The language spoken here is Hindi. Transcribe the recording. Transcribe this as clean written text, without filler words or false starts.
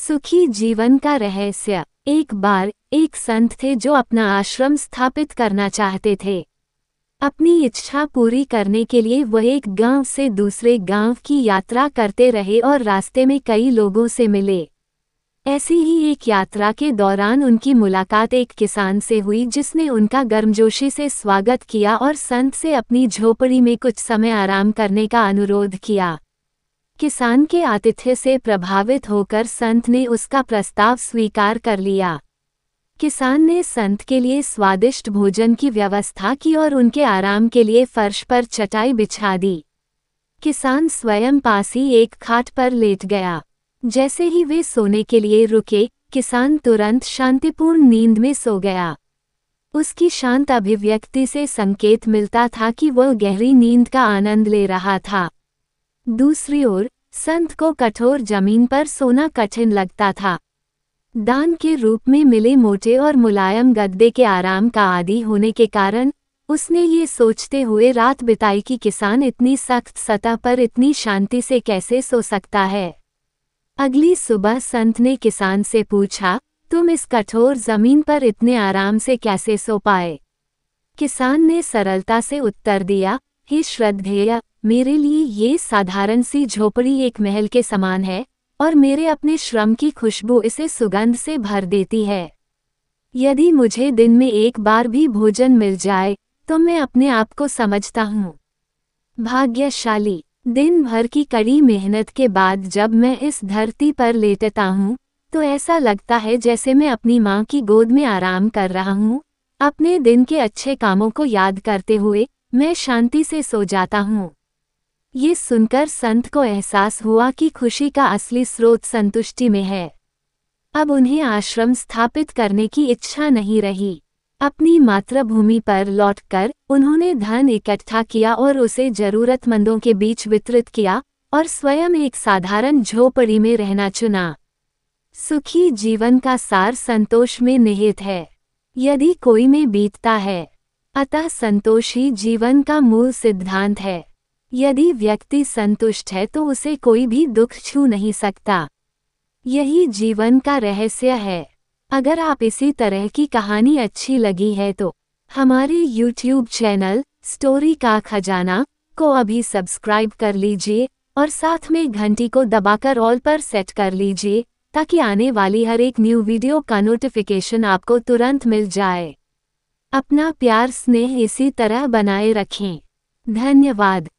सुखी जीवन का रहस्य। एक बार एक संत थे जो अपना आश्रम स्थापित करना चाहते थे। अपनी इच्छा पूरी करने के लिए वह एक गांव से दूसरे गांव की यात्रा करते रहे और रास्ते में कई लोगों से मिले। ऐसी ही एक यात्रा के दौरान उनकी मुलाकात एक किसान से हुई जिसने उनका गर्मजोशी से स्वागत किया और संत से अपनी झोपड़ी में कुछ समय आराम करने का अनुरोध किया। किसान के आतिथ्य से प्रभावित होकर संत ने उसका प्रस्ताव स्वीकार कर लिया। किसान ने संत के लिए स्वादिष्ट भोजन की व्यवस्था की और उनके आराम के लिए फर्श पर चटाई बिछा दी। किसान स्वयं पास ही एक खाट पर लेट गया। जैसे ही वे सोने के लिए रुके, किसान तुरंत शांतिपूर्ण नींद में सो गया। उसकी शांत अभिव्यक्ति से संकेत मिलता था कि वह गहरी नींद का आनंद ले रहा था। दूसरी ओर संत को कठोर जमीन पर सोना कठिन लगता था। दान के रूप में मिले मोटे और मुलायम गद्दे के आराम का आदी होने के कारण उसने ये सोचते हुए रात बिताई कि किसान इतनी सख्त सतह पर इतनी शांति से कैसे सो सकता है। अगली सुबह संत ने किसान से पूछा, तुम इस कठोर जमीन पर इतने आराम से कैसे सो पाए? किसान ने सरलता से उत्तर दिया, हे श्रद्धेय, मेरे लिए ये साधारण सी झोपड़ी एक महल के समान है और मेरे अपने श्रम की खुशबू इसे सुगंध से भर देती है। यदि मुझे दिन में एक बार भी भोजन मिल जाए तो मैं अपने आप को समझता हूँ भाग्यशाली। दिन भर की कड़ी मेहनत के बाद जब मैं इस धरती पर लेटता हूँ तो ऐसा लगता है जैसे मैं अपनी माँ की गोद में आराम कर रहा हूँ। अपने दिन के अच्छे कामों को याद करते हुए मैं शांति से सो जाता हूँ। ये सुनकर संत को एहसास हुआ कि खुशी का असली स्रोत संतुष्टि में है। अब उन्हें आश्रम स्थापित करने की इच्छा नहीं रही। अपनी मातृभूमि पर लौटकर उन्होंने धन इकट्ठा किया और उसे जरूरतमंदों के बीच वितरित किया और स्वयं एक साधारण झोपड़ी में रहना चुना। सुखी जीवन का सार संतोष में निहित है। यदि कोई में बीतता है, अतः संतोष ही जीवन का मूल सिद्धांत है। यदि व्यक्ति संतुष्ट है तो उसे कोई भी दुख छू नहीं सकता। यही जीवन का रहस्य है। अगर आप इसी तरह की कहानी अच्छी लगी है तो हमारे YouTube चैनल स्टोरी का खजाना को अभी सब्सक्राइब कर लीजिए और साथ में घंटी को दबाकर ऑल पर सेट कर लीजिए ताकि आने वाली हर एक न्यू वीडियो का नोटिफिकेशन आपको तुरंत मिल जाए। अपना प्यार स्नेह इसी तरह बनाए रखें। धन्यवाद।